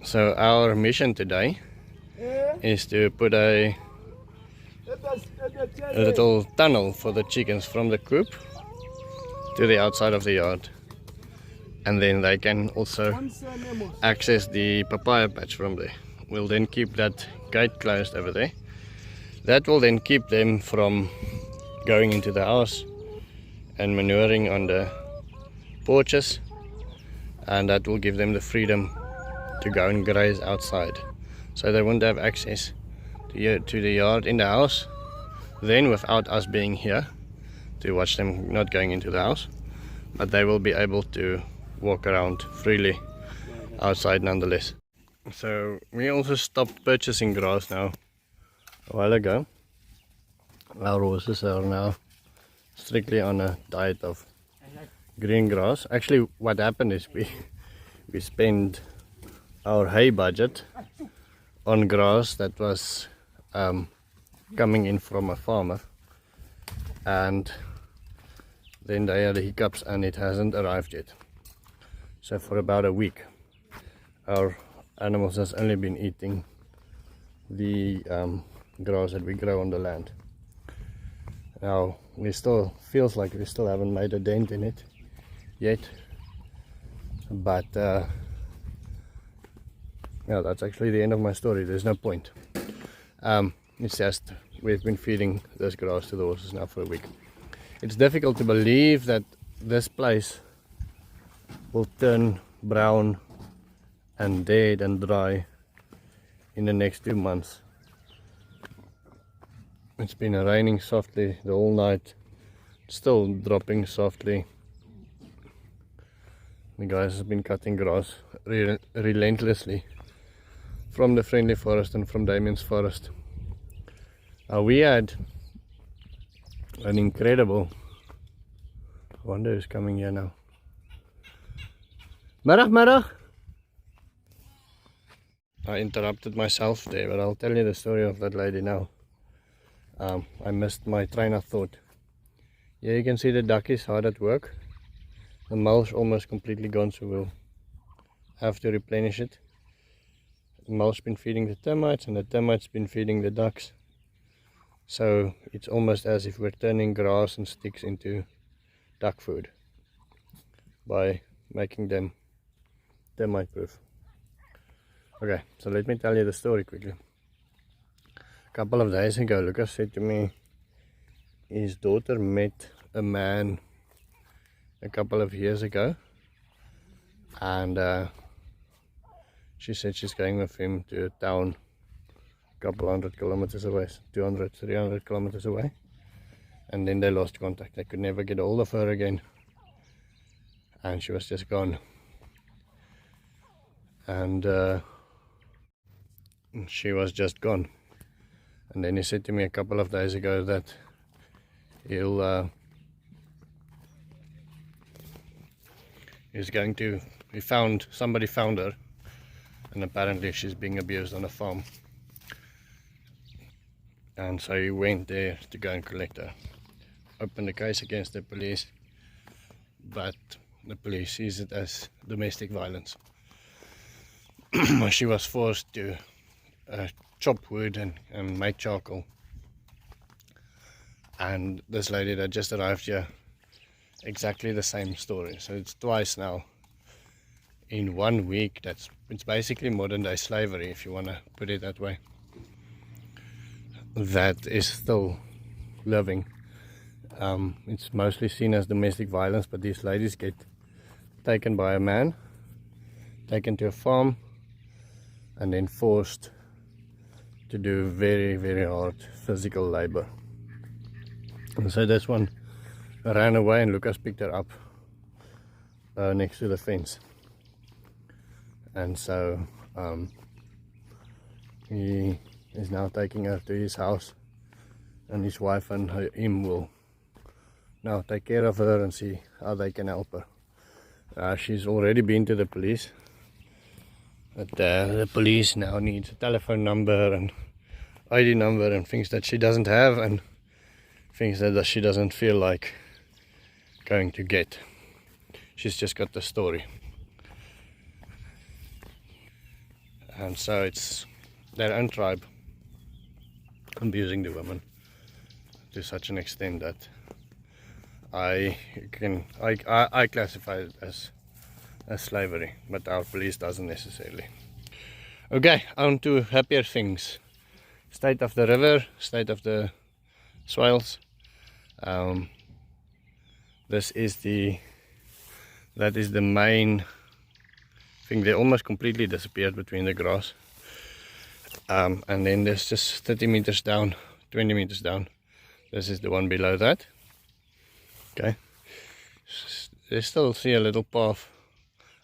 So our mission today is to put a little tunnel for the chickens from the coop to the outside of the yard, and then they can also access the papaya patch from there. We'll then keep that gate closed over there. That will then keep them from going into the house and manuring on the porches, and that will give them the freedom to go and graze outside, so they won't have access to the yard in the house then without us being here to watch them not going into the house, but they will be able to walk around freely outside nonetheless. So we also stopped purchasing grass now a while ago. Our horses are now strictly on a diet of green grass. Actually, what happened is we spent our hay budget on grass that was coming in from a farmer, and then they had hiccups and it hasn't arrived yet. So for about a week our animals has only been eating the grass that we grow on the land. Now we still feels like we still haven't made a dent in it yet, but yeah, that's actually the end of my story. There's no point. It's just we've been feeding this grass to the horses now for a week. It's difficult to believe that this place will turn brown and dead and dry in the next 2 months. It's been raining softly the whole night, still dropping softly. The guys have been cutting grass relentlessly from the friendly forest and from Damien's forest. We had an incredible, I wonder who's coming here now. Middag. I interrupted myself there, but I'll tell you the story of that lady now. I missed my train of thought. Here you can see the duckies hard at work. The mulch almost completely gone, so we'll have to replenish it. The mulch been feeding the termites and the termites been feeding the ducks. So it's almost as if we're turning grass and sticks into duck food by making them termite proof. Okay, so let me tell you the story quickly. A couple of days ago, Lukas said to me his daughter met a man a couple of years ago, and she said she's going with him to a town a couple 100 kilometers away, 200, 300 kilometers away, and then they lost contact. They could never get hold of her again, and she was just gone. And she was just gone. And then he said to me a couple of days ago that somebody found her, and apparently she's being abused on a farm, and so he went there to go and collect her. Opened a case against the police, but the police sees it as domestic violence. She was forced to chop wood and make charcoal, and this lady that just arrived here, exactly the same story. So it's twice now in 1 week. It's basically modern day slavery, if you want to put it that way, that is still living. It's mostly seen as domestic violence, but these ladies get taken by a man, taken to a farm, and then forced to do very, very hard physical labor. And so this one ran away, and Lukas picked her up next to the fence. And so he is now taking her to his house, and his wife and him will now take care of her and see how they can help her. She's already been to the police, but the police now needs a telephone number and ID number and things that she doesn't have, and things that she doesn't feel like going to get. She's just got the story. and so it's their own tribe abusing the women to such an extent that I classify it as slavery, but our police doesn't necessarily. Okay, on to happier things. State of the river, state of the swales. That is the main thing. They almost completely disappeared between the grass. And then there's just 30 meters down, 20 meters down. This is the one below that. Okay. They still see a little path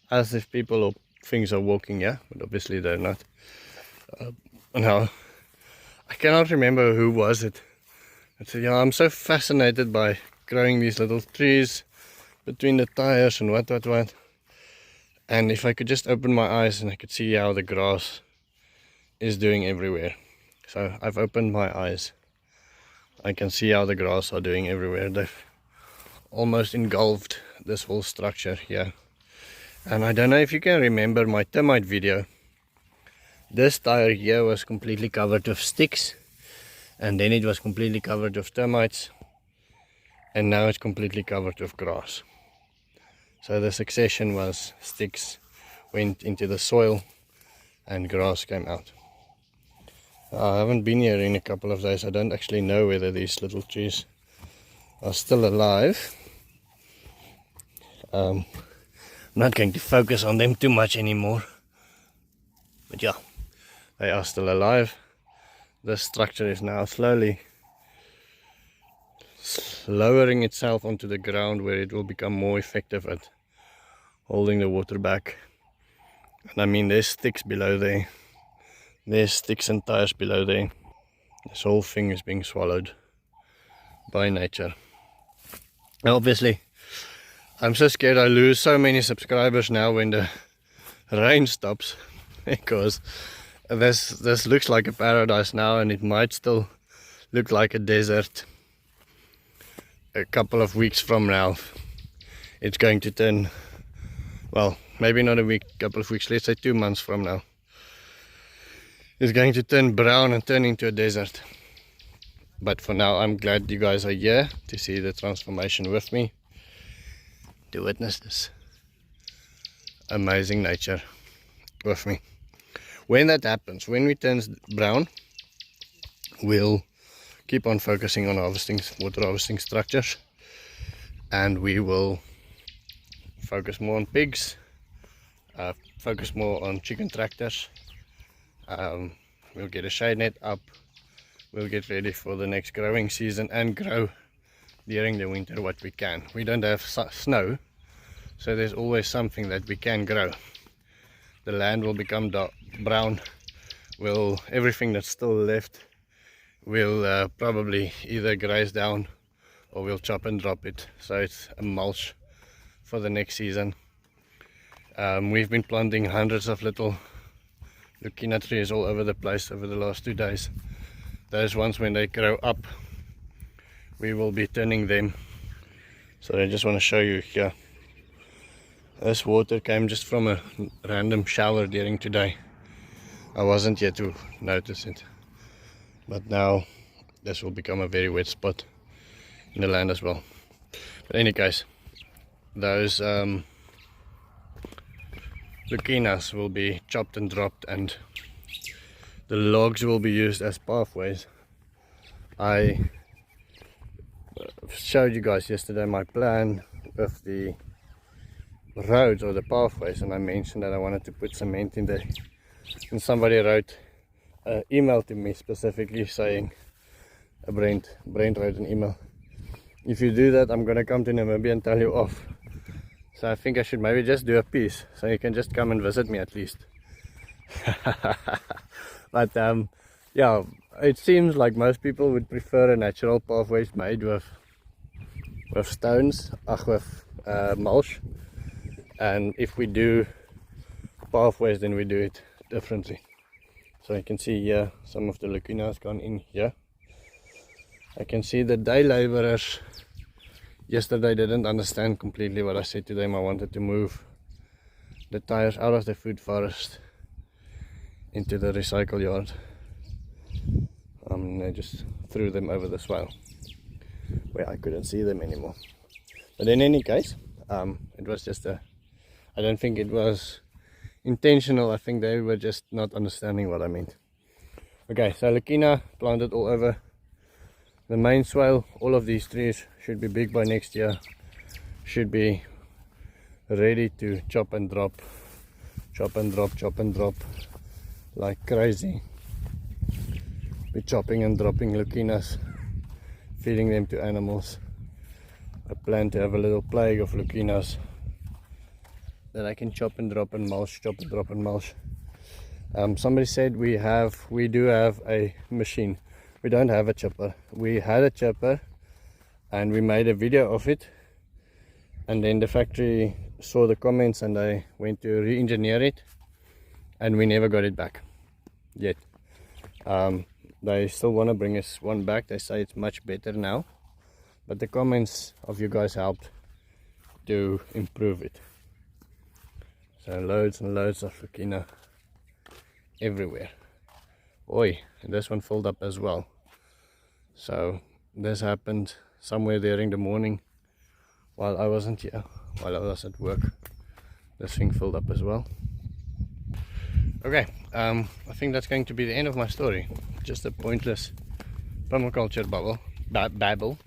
as if people or things are walking here, but obviously they're not. Now, I cannot remember who was it. I said, yeah, I'm so fascinated by growing these little trees between the tires and what. And if I could just open my eyes and I could see how the grass is doing everywhere. So I've opened my eyes. I can see how the grass are doing everywhere. They've almost engulfed this whole structure here. And I don't know if you can remember my termite video. This tire here was completely covered with sticks, and then it was completely covered with termites, and now it's completely covered with grass. So the succession was sticks went into the soil and grass came out. I haven't been here in a couple of days. I don't actually know whether these little trees are still alive. I'm not going to focus on them too much anymore, but yeah, they are still alive. The structure is now slowly lowering itself onto the ground, where it will become more effective at holding the water back. And I mean, there's sticks below there, there's sticks and tires below there. This whole thing is being swallowed by nature. Now, obviously, I'm so scared I lose so many subscribers now when the rain stops, because this looks like a paradise now, and it might still look like a desert a couple of weeks from now. It's going to turn, well, maybe not a week, couple of weeks, let's say 2 months from now. It's going to turn brown and turn into a desert. But for now, I'm glad you guys are here to see the transformation with me, to witness this amazing nature with me. When that happens, when it turns brown, we'll keep on focusing on water harvesting structures, and we will focus more on pigs, focus more on chicken tractors. We'll get a shade net up, we'll get ready for the next growing season and grow during the winter what we can. We don't have snow, so there's always something that we can grow. The land will become brown. Everything that's still left will probably either graze down or we'll chop and drop it, so it's a mulch for the next season. We've been planting hundreds of little Lucina trees all over the place over the last 2 days. Those ones, when they grow up, we will be turning them. So I just want to show you here. This water came just from a random shower during today. I wasn't here to notice it, but now this will become a very wet spot in the land as well. But any case, those Lucinas will be chopped and dropped, and the logs will be used as pathways. I showed you guys yesterday my plan with the roads or the pathways, and I mentioned that I wanted to put cement in there, and somebody wrote an email to me specifically saying, Brent wrote an email, if you do that, I'm gonna come to Namibia and tell you off. So I think I should maybe just do a piece, so you can just come and visit me at least. But yeah, it seems like most people would prefer a natural pathways made with stones, with mulch. And if we do pathways, then we do it differently. So you can see here, some of the lacuna has gone in here. I can see the day laborers yesterday didn't understand completely what I said to them. I wanted to move the tires out of the food forest into the recycle yard. They just threw them over the swale where I couldn't see them anymore. But in any case, it was just I don't think it was intentional. I think they were just not understanding what I meant. Okay, so Lukina planted all over the main swale. All of these trees should be big by next year. Should be ready to chop and drop, chop and drop, chop and drop like crazy. Be chopping and dropping Lukinas, feeding them to animals. I plan to have a little plague of Lukinas that I can chop and drop and mulch, chop and drop and mulch. Somebody said we do have a machine. We don't have a chipper. We had a chipper and we made a video of it, and then the factory saw the comments and they went to re-engineer it, and we never got it back yet. They still want to bring us one back. They say it's much better now, but the comments of you guys helped to improve it. So loads and loads of Lukina everywhere. Oi, and this one filled up as well. So this happened somewhere during the morning while I wasn't here, while I was at work. This thing filled up as well. Okay, I think that's going to be the end of my story. Just a pointless permaculture babble.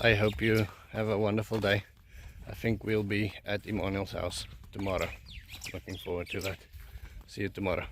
I hope you have a wonderful day. I think we'll be at Emmanuel's house tomorrow. Looking forward to that. See you tomorrow.